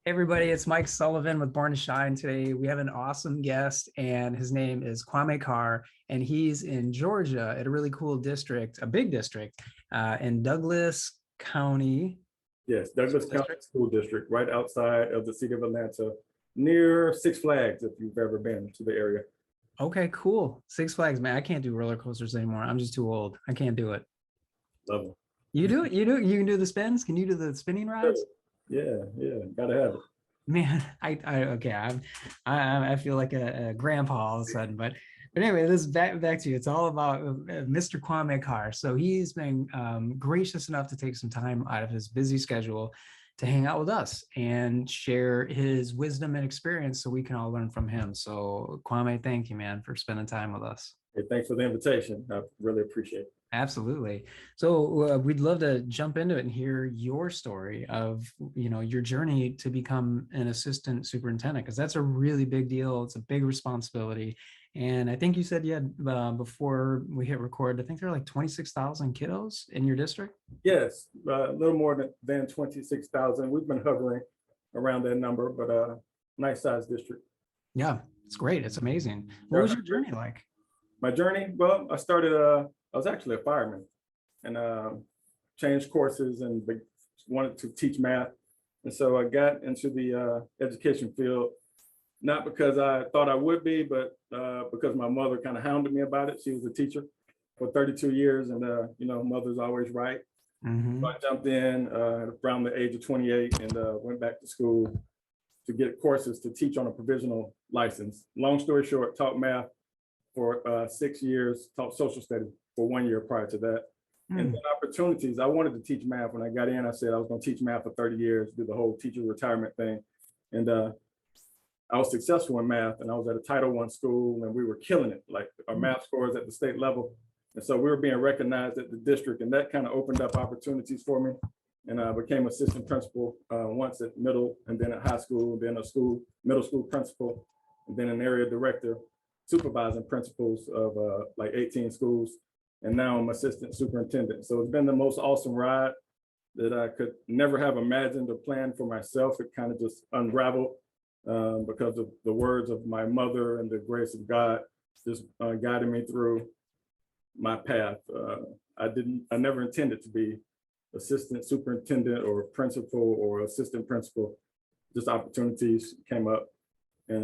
Hey everybody, it's Mike Sullivan with Born to Shine. Today we have an awesome guest, and his name is Kwame Carr, and he's in Georgia at a really cool district, a big district in Douglas County. Yes, Douglas County School District, right outside of the city of Atlanta, near Six Flags, if you've ever been to the area. Okay, cool. Six Flags, man. I can't do roller coasters anymore. I'm just too old. I can't do it. Love them. You do it? You do it? You can do the spins? Can you do the spinning rides? Yeah, gotta have it. Man, I feel like a grandpa all of a sudden, but anyway, this is back to you. It's all about Mr. Kwame Carr. So he's been gracious enough to take some time out of his busy schedule to hang out with us and share his wisdom and experience so we can all learn from him. So Kwame, thank you, man, for spending time with us. Hey, thanks for the invitation. I really appreciate it. Absolutely. So we'd love to jump into it and hear your story of, your journey to become an assistant superintendent, because that's a really big deal. It's a big responsibility. And I think you said you had, before we hit record, I think there are like 26,000 kiddos in your district. Yes, a little more than 26,000. We've been hovering around that number, but nice sized district. Yeah, it's great. It's amazing. What was your journey like? My journey? Well, I was actually a fireman and changed courses and wanted to teach math. And so I got into the education field, not because I thought I would be, but because my mother kind of hounded me about it. She was a teacher for 32 years and, mother's always right. Mm-hmm. So I jumped in around the age of 28 and went back to school to get courses to teach on a provisional license. Long story short, taught math for 6 years, taught social studies for 1 year prior to that. And then opportunities, I wanted to teach math. When I got in, I said I was going to teach math for 30 years, do the whole teacher retirement thing. And I was successful in math, and I was at a Title I school, and we were killing it, like our math scores at the state level. And so we were being recognized at the district, and that kind of opened up opportunities for me. And I became assistant principal once at middle, and then at high school, then middle school principal, and then an area director, supervising principals of like 18 schools. And now I'm assistant superintendent. So it's been the most awesome ride that I could never have imagined or planned for myself. It kind of just unraveled because of the words of my mother and the grace of God just guiding me through my path. I never intended to be assistant superintendent or principal or assistant principal. Just opportunities came up. And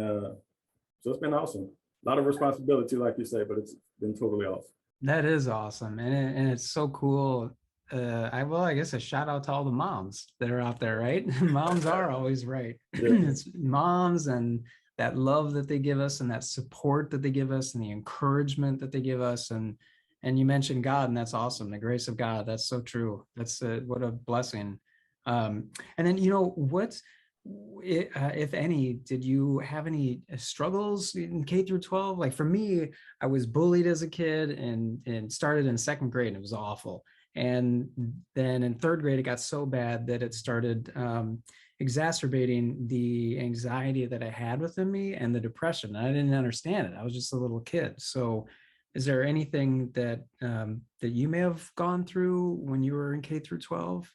so it's been awesome. A lot of responsibility, like you say, but it's been totally awesome. That is awesome. And it's so cool. I guess a shout out to all the moms that are out there, right? Moms are always right. Yeah. It's moms and that love that they give us and that support that they give us and the encouragement that they give us. And you mentioned God, and that's awesome. The grace of God. That's so true. That's what a blessing. And then, if any, did you have any struggles in K through 12? Like for me, I was bullied as a kid and started in second grade, and it was awful. And then in third grade, it got so bad that it started exacerbating the anxiety that I had within me and the depression. I didn't understand it. I was just a little kid. So is there anything that that you may have gone through when you were in K through 12?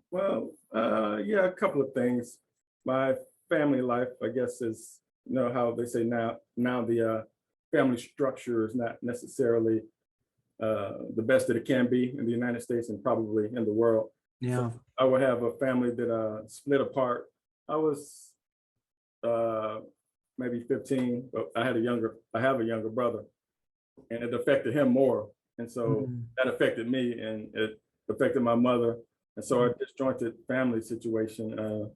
Well, yeah, a couple of things. My family life, I guess, is, how they say now the family structure is not necessarily the best that it can be in the United States and probably in the world. Yeah. So I would have a family that split apart. I was maybe 15, but I have a younger brother, and it affected him more. And so that affected me, and it affected my mother. And so a disjointed family situation,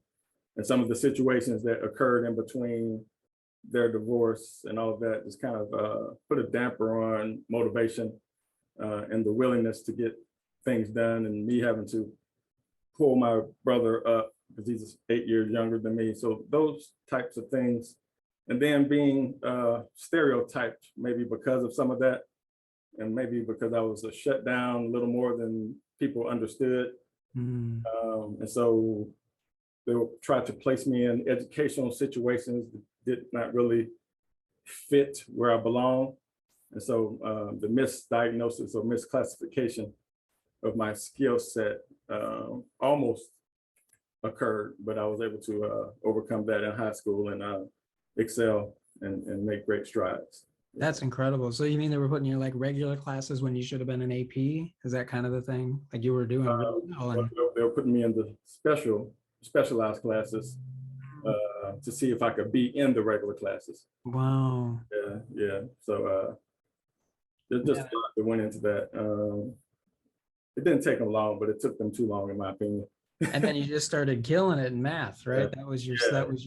and some of the situations that occurred in between their divorce and all of that just kind of put a damper on motivation and the willingness to get things done, and me having to pull my brother up because he's 8 years younger than me. So those types of things. And then being stereotyped, maybe because of some of that, and maybe because I was shut down a little more than people understood. And so they would try to place me in educational situations that did not really fit where I belong. And so the misdiagnosis or misclassification of my skill set almost occurred, but I was able to overcome that in high school and excel and make great strides. That's incredible. So you mean they were putting you like regular classes when you should have been an AP? Is that kind of the thing? Like you were doing really well and They were putting me in the specialized classes to see if I could be in the regular classes. wow. Yeah. So there's just a lot that went into that. It didn't take them long, but it took them too long, in my opinion. And then you just started killing it in math, right? Yeah. That was your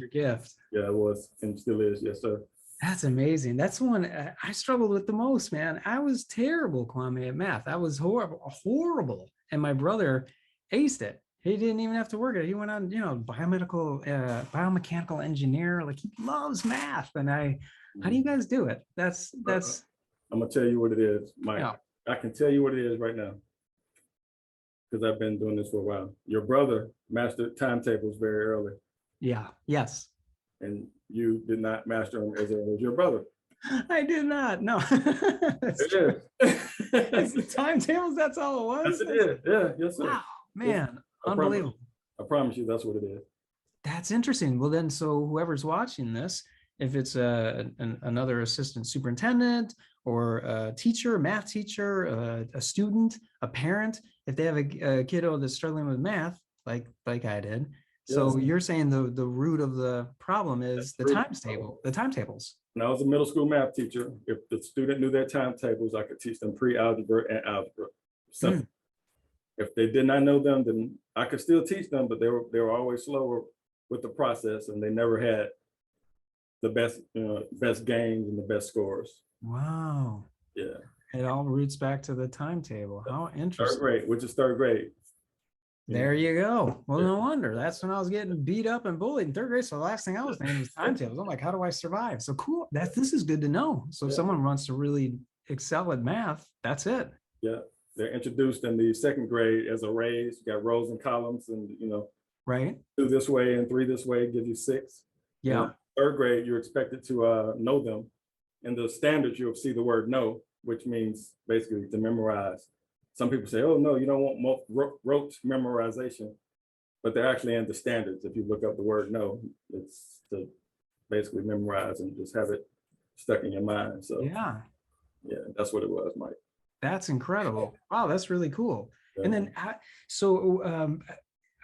gift. Yeah, it was and still is. Yes, sir. That's amazing. That's the one I struggled with the most, man. I was terrible, Kwame, at math. I was horrible. And my brother aced it. He didn't even have to work it. He went on, biomechanical engineer. Like he loves math. And how do you guys do it? That's. I'm gonna tell you what it is, Mike. Yeah. I can tell you what it is right now because I've been doing this for a while. Your brother mastered timetables very early, Yeah. Yes. and you did not master them as early as your brother. I did not. No. That's It true. is. It's the timetables. That's all it was. Yes, it is. Yeah, yes, sir. Wow, man, I unbelievable. I promise you, that's what it is. That's interesting. Well, then, so whoever's watching this, if it's another assistant superintendent or a teacher, math teacher, a student, a parent, if they have a kiddo that's struggling with math, like I did, so Yes. you're saying the root of the problem is the timetables. When I was a middle school math teacher, if the student knew their timetables, I could teach them pre-algebra and algebra. So if they did not know them, then I could still teach them, but they were always slower with the process, and they never had the best games and the best scores. Wow. Yeah. It all roots back to the timetable. How interesting. Third grade, which is third grade. There you go. Well, no wonder. That's when I was getting beat up and bullied in third grade. So the last thing I was thinking was timetables. I'm like, how do I survive? So cool. This is good to know. So if someone wants to really excel at math, that's it. Yeah. They're introduced in the second grade as arrays. You got rows and columns, and Right. 2 this way and 3 this way gives you 6. Yeah. And third grade, you're expected to know them. In the standards, you'll see the word know, which means basically to memorize. Some people say, oh, no, you don't want rote memorization, but they're actually in the standards. If you look up the word know, it's to basically memorize and just have it stuck in your mind. So yeah, that's what it was, Mike. That's incredible. Wow, that's really cool. Yeah. And then,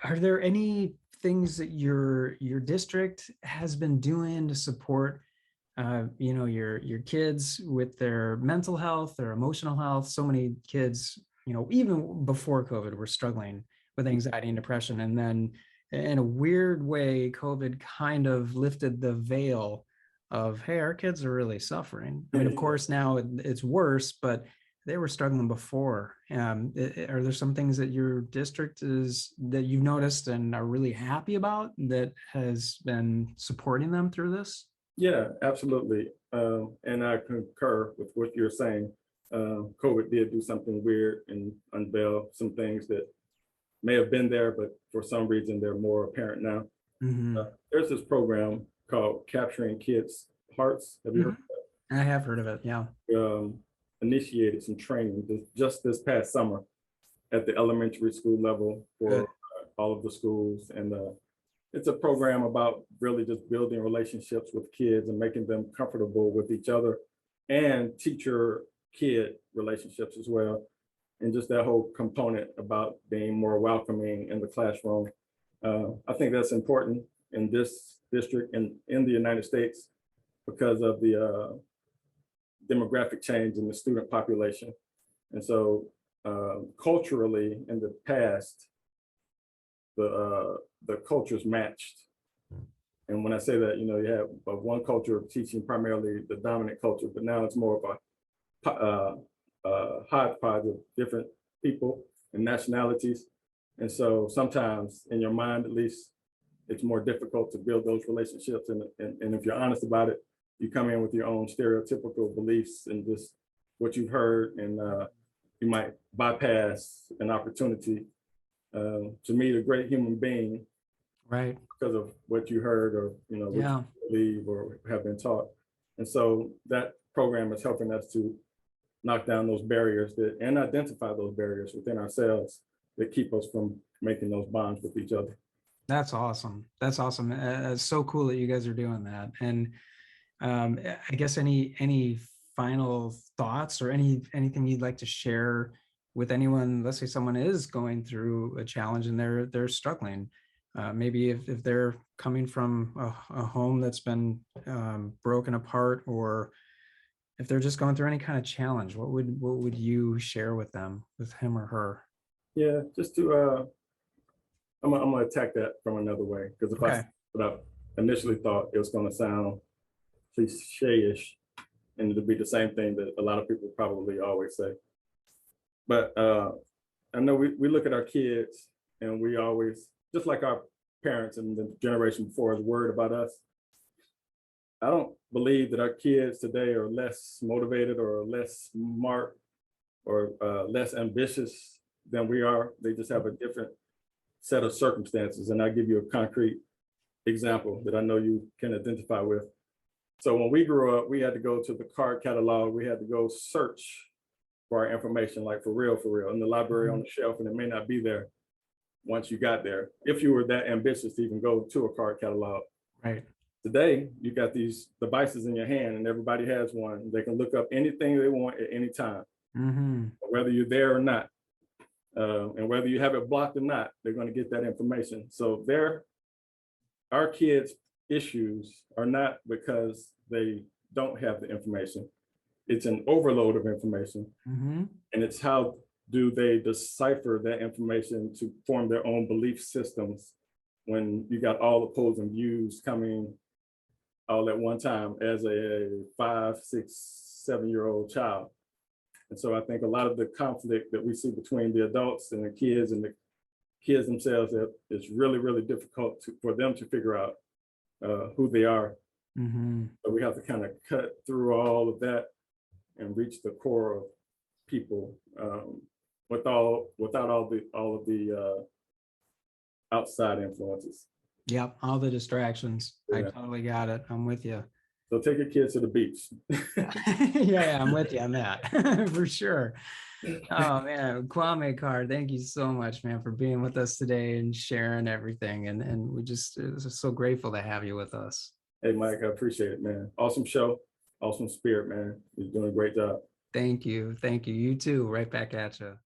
are there any things that your district has been doing to support your kids with their mental health, their emotional health? So many kids, even before COVID, were struggling with anxiety and depression. And then in a weird way, COVID kind of lifted the veil of, hey, our kids are really suffering. I mean, of course, now it's worse, but they were struggling before. Are there some things that your district that you've noticed and are really happy about that has been supporting them through this? Yeah, absolutely. And I concur with what you're saying. COVID did do something weird and unveil some things that may have been there, but for some reason they're more apparent now. Mm-hmm. There's this program called Capturing Kids' Hearts. Have you heard of that? I have heard of it, yeah. Initiated some training just this past summer at the elementary school level for all of the schools. And it's a program about really just building relationships with kids and making them comfortable with each other and teacher-kid relationships as well. And just that whole component about being more welcoming in the classroom. I think that's important in this district and in the United States because of the demographic change in the student population. And so culturally in the past, the cultures matched. And when I say that, you have one culture teaching primarily the dominant culture, but now it's more of a hodgepodge of different people and nationalities. And so sometimes in your mind, at least, it's more difficult to build those relationships. And if you're honest about it, you come in with your own stereotypical beliefs and just what you've heard, and you might bypass an opportunity to meet a great human being, right? Because of what you heard or what you believe or have been taught. And so that program is helping us to knock down those barriers and identify those barriers within ourselves that keep us from making those bonds with each other. That's awesome. That's awesome. It's so cool that you guys are doing that. And I guess any final thoughts or anything you'd like to share with anyone? Let's say someone is going through a challenge and they're struggling. Maybe if they're coming from a home that's been broken apart, or if they're just going through any kind of challenge, what would you share with them, with him or her? Yeah, just to I'm gonna attack that from another way, because if I Okay. what I initially thought it was gonna sound cliche-ish, and it'll be the same thing that a lot of people probably always say. But I know we look at our kids and we always, just like our parents and the generation before is worried about us. I don't believe that our kids today are less motivated or less smart or less ambitious than we are. They just have a different set of circumstances. And I'll give you a concrete example that I know you can identify with. So when we grew up, we had to go to the card catalog. We had to go search for our information, like for real, in the library on the shelf, and it may not be there once you got there, if you were that ambitious to even go to a card catalog. Right. Today, you got these devices in your hand, and everybody has one. They can look up anything they want at any time, whether you're there or not. And whether you have it blocked or not, they're going to get that information. So our kids' issues are not because they don't have the information. It's an overload of information. And it's how do they decipher that information to form their own belief systems when you got all opposing views coming all at one time as a 5, 6, 7-year-old child. And so I think a lot of the conflict that we see between the adults and the kids themselves, it's really, really difficult for them to figure out who they are. But we have to kind of cut through all of that and reach the core of people without all of the outside influences. Yep. All the distractions. I Yeah. totally got it. I'm with you. So take your kids to the beach. Yeah, I'm with you on that for sure. Oh man, Kwame Carr, thank you so much, man, for being with us today and sharing everything. And we just so grateful to have you with us. Hey, Mike, I appreciate it, man. Awesome show, awesome spirit, man. You're doing a great job. Thank you. Thank you. You too. Right back at you.